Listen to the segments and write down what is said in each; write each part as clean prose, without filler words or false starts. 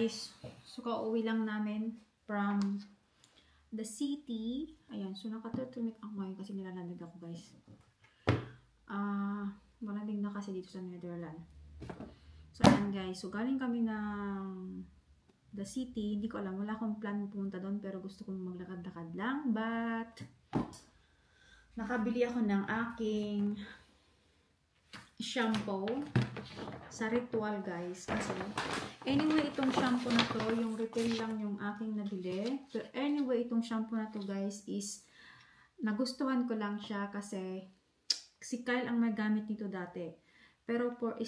guys. So, kauwi lang namin from the city. Ayan. So, nakaturtunic ako ngayon kasi nilalamig ako, guys. Malamig na kasi dito sa Netherlands. So, ayan, guys. So, galing kami ng the city. Hindi ko alam. Wala akong plan punta doon. Pero gusto kong maglakad-lakad lang. But, nakabili ako ng aking shampoo sa Ritual, guys. Kasi, anyway, itong shampoo na to, yung retail lang yung aking nabili. Pero anyway, itong shampoo na to, guys, is nagustuhan ko lang siya kasi si Kyle ang may gamit nito dati. Pero for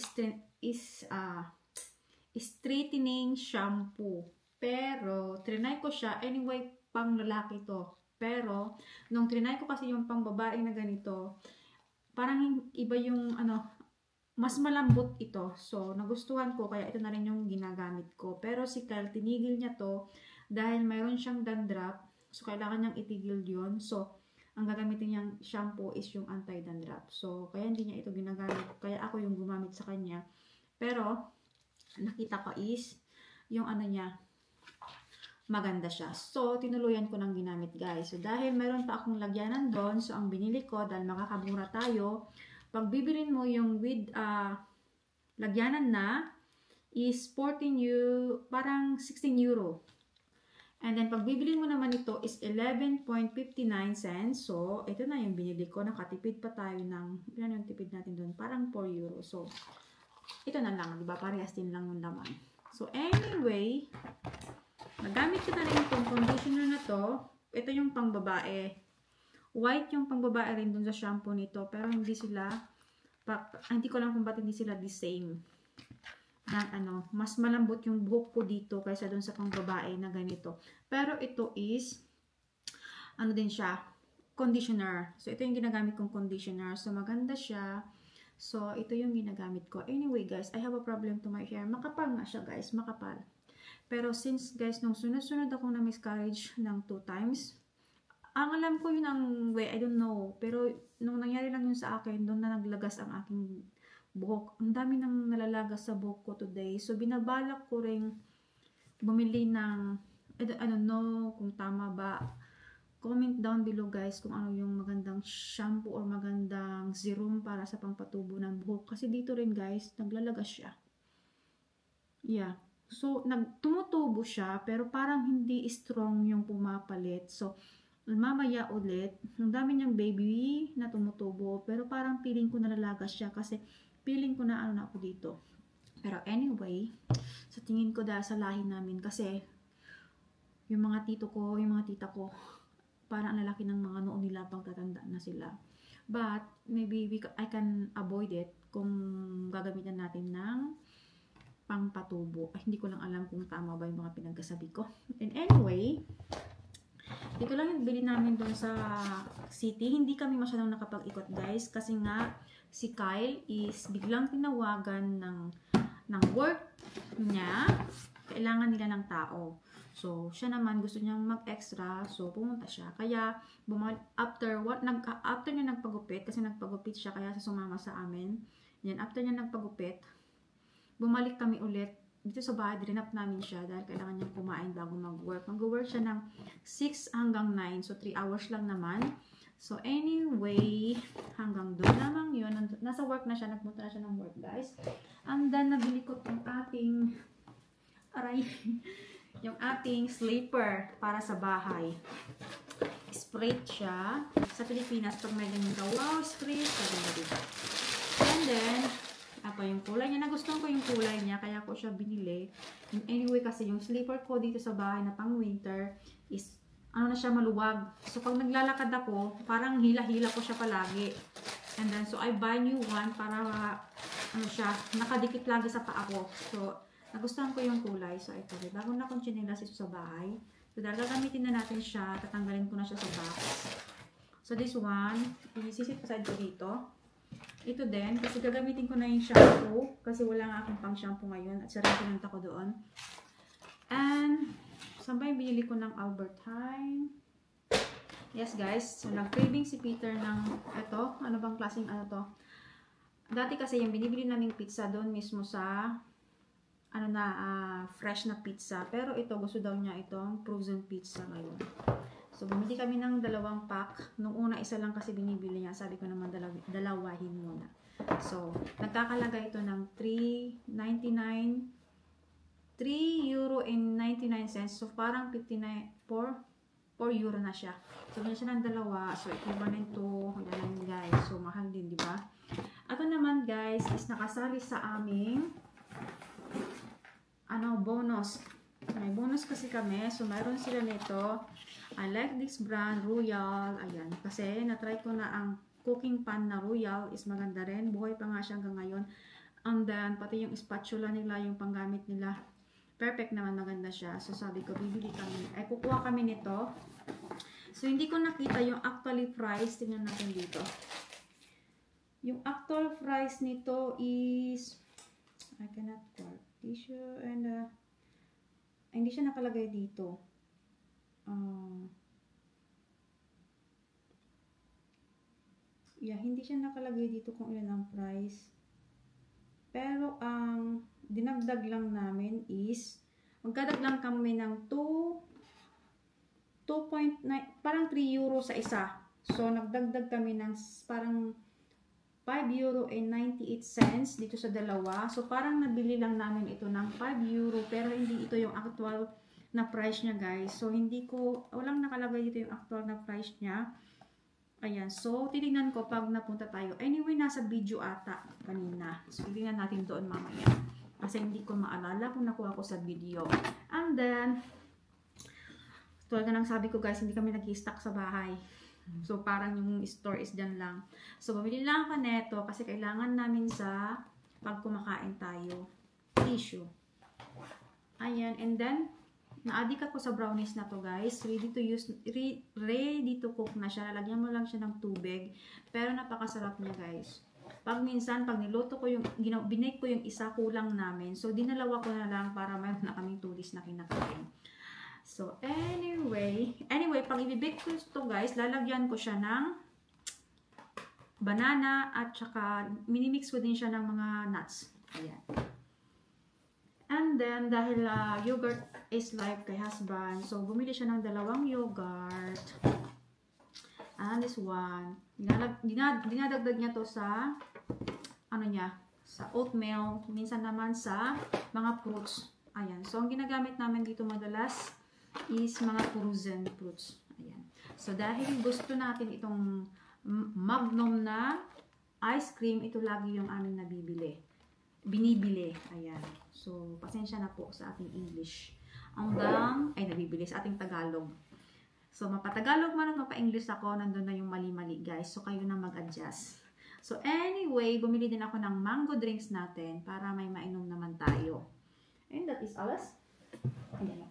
straightening shampoo. Pero, trinay ko siya. Anyway, pang lalaki to. Pero, nung trinay ko kasi yung pang babae na ganito, parang iba yung mas malambot ito. So, nagustuhan ko, kaya ito na rin yung ginagamit ko. Pero si Kyle, tinigil niya to dahil mayroon siyang dandruff. So, kailangan niyang itigil yun. So, ang gagamitin niyang shampoo is yung anti-dandruff. So, kaya hindi niya ito ginagamit. Kaya ako yung gumamit sa kanya. Pero, nakita ko is yung niya, maganda siya. So, tinuluyan ko ng ginamit, guys. So, dahil mayroon pa akong lagyanan doon, so ang binili ko, dahil makakamura tayo, pag bibilin mo yung with lagyanan na, is 14 euro, parang 16 euro. And then, pag bibilin mo naman ito, is 11.59 cents. So, ito na yung binili ko. Nakatipid pa tayo ng, yan yung tipid natin doon, parang 4 euro. So, ito na lang, diba? Parehas din lang yung laman. So, anyway, nagamit ko na rin itong conditioner na to. Ito yung pang babae. White yung pang babae rin dun sa shampoo nito. Pero hindi sila, hindi ko lang kung ba't hindi sila the same. Mas malambot yung buhok ko dito kaysa dun sa pang babae na ganito. Pero ito is, din siya, conditioner. So, ito yung ginagamit kong conditioner. So, maganda siya. So, ito yung ginagamit ko. Anyway, guys, I have a problem to my hair. Makapal nga siya, guys. Makapal. Pero since, guys, nung sunod-sunod akong na-miscarriage ng 2 times, ang alam ko yun ang way, I don't know. Pero, nung nangyari lang yun sa akin, doon na naglagas ang aking buhok. Ang dami nang nalalagas sa buhok ko today. So, binabalak ko rin bumili ng, I don't know kung tama ba. Comment down below, guys, kung ano yung magandang shampoo or magandang serum para sa pangpatubo ng buhok. Kasi dito rin, guys, naglalagas siya. Yeah. So, tumutubo siya, pero parang hindi strong yung pumapalit. So, mamaya ulit, ang dami niyang baby na tumutubo, pero parang feeling ko nalalagas siya kasi feeling ko na na ako dito. Pero anyway, sa tingin ko dahil sa lahi namin kasi yung mga tito ko, yung mga tita ko, parang ang lalaki ng mga noo nila pang tatanda na sila. But, maybe I can avoid it kung gagamitan natin ng pangpatubo. Hindi ko lang alam kung tama ba yung mga pinagkasabi ko. And anyway, dito lang yung bili namin doon sa city. Hindi kami masyadong nakapag-ikot, guys. Kasi nga, si Kyle is biglang tinawagan ng work niya. Kailangan nila ng tao. So, siya naman gusto niyang mag-extra. So, pumunta siya. Kaya, after niya nagpagupit, kasi nagpagupit siya, kaya siya sumama sa amin. Yan, after niya nagpagupit, bumalik kami ulit dito sa bahay. Dinap namin siya dahil kailangan niyang kumain bago mag-work. Mag-work siya ng 6 hanggang 9. So, 3 hours lang naman. So, anyway, hanggang doon lamang yun. Nasa work na siya. Nagpunta na siya ng work, guys. And then, nabili ko itong ating yung ating sleeper para sa bahay. Spray siya. Sa Pilipinas, pag may ganyan ka, wow, spray. Kaganda dito. And then, yung kulay niya. Nagustuhan ko yung kulay niya, kaya ko siya binili. Anyway, kasi yung sleeper ko dito sa bahay na pang winter is, na siya, maluwag. So, pag naglalakad ako, parang hila-hila ko siya palagi. And then, so, I buy new one para, siya, nakadikit lagi sa paa ko. So, nagustuhan ko yung kulay. So, ito, bago na akong chinelas ito sa bahay. So, dahil gagamitin na natin siya, tatanggalin ko na siya sa box. So, this one, isisit aside ko dito. Ito din, kasi gagamitin ko na yung shampoo. Kasi wala nga akong pang shampoo ngayon. At sarang pinunta ko doon. And, saan ba yung binili ko ng Albertine? Yes, guys. So, nag-craving si Peter ng ito. Ano bang klaseng to? Dati kasi yung binibili naming pizza doon mismo sa ano na, fresh na pizza. Pero ito, gusto daw niya itong frozen pizza ngayon. So, bumili kami ng 2 pack. Nung una, isa lang kasi binibili niya. Sabi ko naman, dalawahin muna. So, nagkakalaga ito ng 3.99 €3.99. So, parang 4 euro na siya. So, ganyan siya ng 2. So, equivalent to, yan guys. So, mahal din, di ba? Ito naman, guys, is nakasali sa aming bonus. May bonus kasi kami. So, mayroon sila nito. I like this brand, Royal. Ayan. Kasi, natry ko na ang cooking pan na Royal is maganda rin. Buhay pa nga siya hanggang ngayon. And then, pati yung spatula nila, yung panggamit nila. Perfect naman, maganda siya. So, sabi ko, bibili kami. Ay, kukuha kami nito. So, hindi ko nakita yung actually price. Tingnan natin dito. Yung actual price nito is, I cannot call. Tissue and, hindi siya nakalagay dito. Hindi siya nakalagay dito kung ilan ang price. Pero, ang dinagdag lang namin is, magkadag lang kami ng 2.9, parang 3 euro sa isa. So, nagdagdag kami ng parang €5.98 dito sa dalawa. So, parang nabili lang namin ito ng €5, pero hindi ito yung actual na price niya, guys. So, walang nakalagay dito yung actual na price niya. Ayan. So, titignan ko pag napunta tayo. Anyway, nasa video ata kanina. So, titignan natin doon mamaya. Kasi hindi ko maalala kung nakuha ko sa video. And then, tulad na ng sabi ko, guys, hindi kami nag-i-stock sa bahay. So, parang yung store is dyan lang. So, bumili lang ako neto kasi kailangan namin sa pag kumakain tayo. Tissue. Ayan. And then, na-addict ako sa brownies na to, guys. Ready to use, ready to cook na siya. Lalagyan mo lang siya ng tubig. Pero napakasarap niya, guys. Pag minsan, pag niluto ko yung, binake ko yung isa, kulang namin. So, dinalawa ko na lang para mayroon na kaming 2 days na kinakain. So, anyway, pag ibibake ko ito, guys, lalagyan ko siya ng banana at saka minimix ko din siya ng mga nuts. Ayan. And then, dahil yogurt is life kay husband, so bumili siya ng 2 yogurt. And this one, dinadagdag niya to sa, sa oatmeal, minsan naman sa mga fruits. Ayan. So, ang ginagamit namin dito madalas is mga frozen fruits. Ayan. So, dahil gusto natin itong Magnum na ice cream, ito lagi yung aming binibili. Ayan. So, pasensya na po sa ating English. Nabibili sa ating Tagalog. So, mapatagalog man at mapa-English ako, nandun na yung mali-mali, guys. So, kayo na mag-adjust. So, anyway, bumili din ako ng mango drinks natin para may mainom naman tayo. And that is alles. Ayan.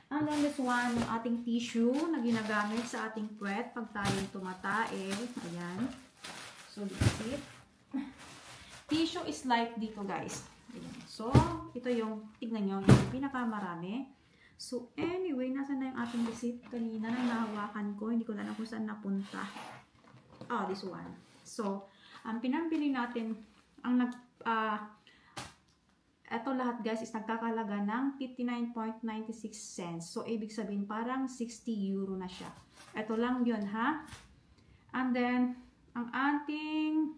And then this one, yung ating tissue na ginagamit sa ating puwet pag tayong tumatae. Ayan. So, that's it. Tissue is light dito, guys. Ayan. So, ito yung, tignan nyo, yung pinakamarami. So, anyway, nasa na yung ating receipt kanina na nahawakan ko. Hindi ko na alam kung saan napunta. Oh, this one. So, ang pinambili natin, ito lahat, guys, is nagkakalaga ng 59.96 cents. So, ibig sabihin, parang 60 euro na siya. Ito lang yun, ha? And then, ang ating,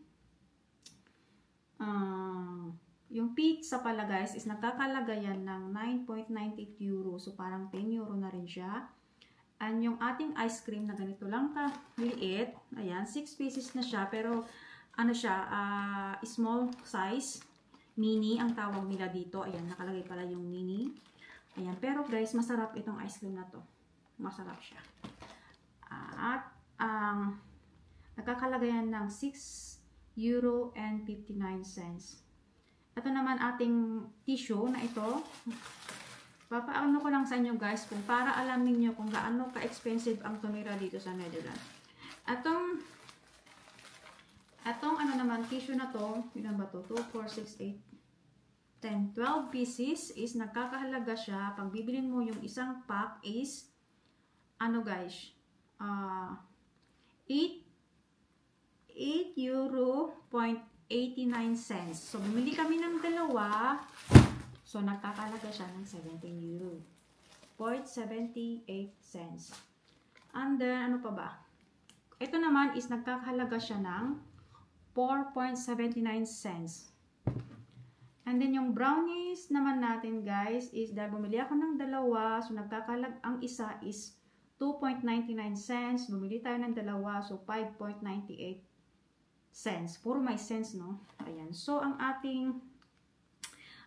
yung pizza pala, guys, is nagkakalaga yan ng 9.98 euro. So, parang 10 euro na rin siya. And yung ating ice cream na ganito lang ka-liit. Ayan, 6 pieces na siya. Pero, small size. Mini ang tawag nila dito. Ayan, nakalagay pala yung mini. Ayan, pero guys, masarap itong ice cream na to. Masarap siya. At nagkakalagayan ng 6 euro and 59 cents. Ito naman ating tissue na ito. Papaano ko lang sa inyo, guys, kung para alamin nyo kung gaano ka-expensive ang tumira dito sa Netherlands. Atong naman, tissue na to, ilan ba to? 2, 4, 6, 8, 10, 12 pieces is nagkakahalaga siya. Pag bibilin mo yung isang pack is, guys, 8 euro .89 cents. So, bumili kami ng dalawa. So, nagkakalaga siya ng 17 euro. 0.78 cents. And then, ano pa ba? Ito naman is nagkakahalaga siya ng 4.79 cents. And then, yung brownies naman natin, guys, is dahil bumili ako ng dalawa, so ang isa is 2.99 cents. Bumili tayo ng dalawa, so 5.98 cents. Puro may cents, no? Ayan. So, ang ating,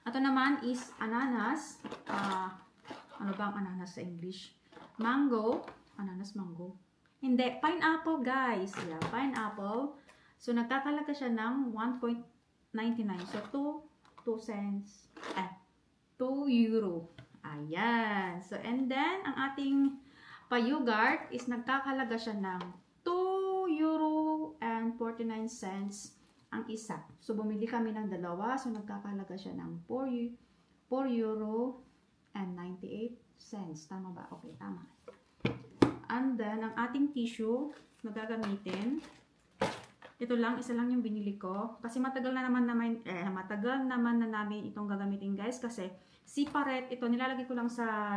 ito naman is ananas. Ano ba ang ananas sa English? Mango. Ananas, mango. Hindi, pineapple, guys. Yeah, pineapple. So, nagkakalaga siya ng 1.99. So, 2 cents. 2 euro. Ayan. So, and then, ang ating pa-yogurt is nagkakalaga siya ng 2 euro and 49 cents ang isa. So, bumili kami ng dalawa. So, nagkakalaga siya ng 4 euro and 98 cents. Tama ba? Okay, tama. And then, ang ating tissue na gagamitin, ito lang, isa lang yung binili ko. Kasi matagal na naman na namin itong gagamitin, guys. Kasi separate, ito nilalagay ko lang sa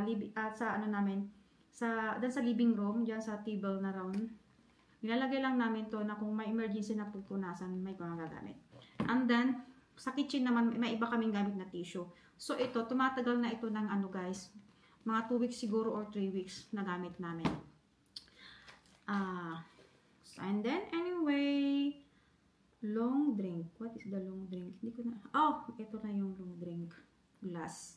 sa living room, diyan sa table na round. Nilalagay lang namin to na kung may emergency na pupunasan, may magagamit. And then, sa kitchen naman, may iba kaming gamit na tissue. So, ito, tumatagal na ito ng guys, mga 2 weeks siguro or 3 weeks na gamit namin. And then, anyway, long drink. What is the long drink? Hindi ko na, ito na yung long drink glass.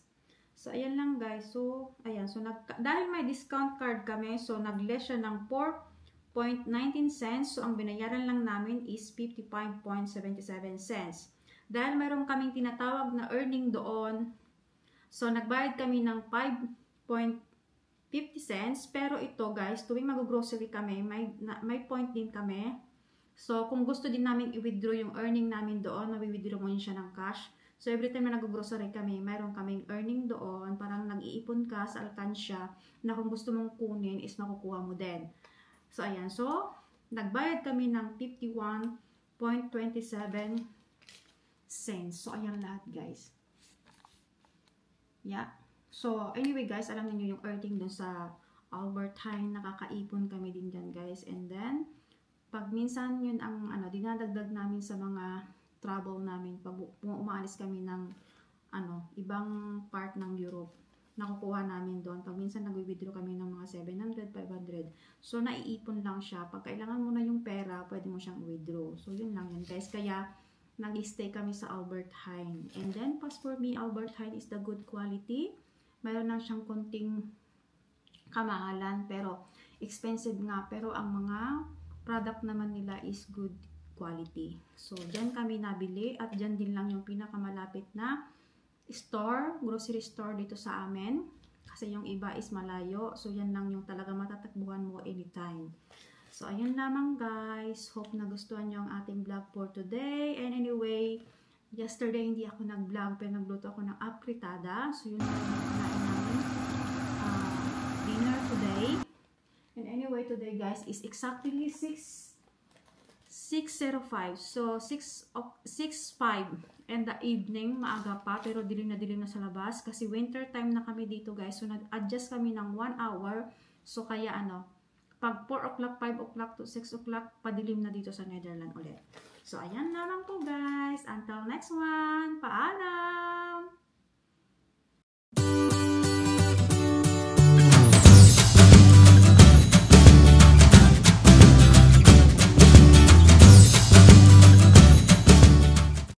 So, ayan lang guys. So, ayan. So, dahil may discount card kami, so, nag-less siya ng 4.19 cents. So, ang binayaran lang namin is 55.77 cents. Dahil mayroon kaming tinatawag na earning doon, so, nagbayad kami ng 5.50 cents. Pero ito guys, tuwing mag-grocery kami, may point din kami. So, kung gusto din namin i-withdraw yung earning namin doon, mawi-withdraw mo yun siya ng cash. So, every time na nag-grocery kami, mayroon kaming earning doon. Parang nag-iipon ka sa alkansya na kung gusto mong kunin is makukuha mo din. So, ayan. So, nagbayad kami ng 51.27 cents. So, ayan lahat guys. Yeah. So, anyway guys, alam niyo yung earning dun sa Albertine, nakakaipon kami din dyan guys. And then, pag minsan yun ang dinadagdag namin sa mga travel namin, pag umaalis kami ng ibang part ng Europe, nakukuha namin doon. Pag minsan nag-withdraw kami ng mga 700, 500. So, naiipon lang siya. Pag kailangan mo na yung pera, pwede mo siyang withdraw. So, yun lang yan guys. Kaya, nag-stay kami sa Albert Heijn. And then, pas for me, Albert Heijn is the good quality. Mayroon lang siyang konting kamahalan, pero expensive nga. Pero ang mga product naman nila is good quality. So, dyan kami nabili at dyan din lang yung pinakamalapit na store, grocery store dito sa amin. Kasi yung iba is malayo. So, yan lang yung talaga matatakbuhan mo anytime. So, ayun lamang guys. Hope nagustuhan nyo ang ating vlog for today. And anyway, yesterday hindi ako nag-vlog pero nagluto ako ng apritada. So, yun lang yung kinain namin dinner today. And anyway, today guys is exactly 6:05. So, 6:05 in the evening, maaga pa, pero dilim na sa labas. Kasi winter time na kami dito guys. So, nag-adjust kami ng 1 hour. So, kaya pag 4 o'clock, 5 o'clock to 6 o'clock, padilim na dito sa Netherlands ulit. So, ayan lamang po guys. Until next one. Paalam!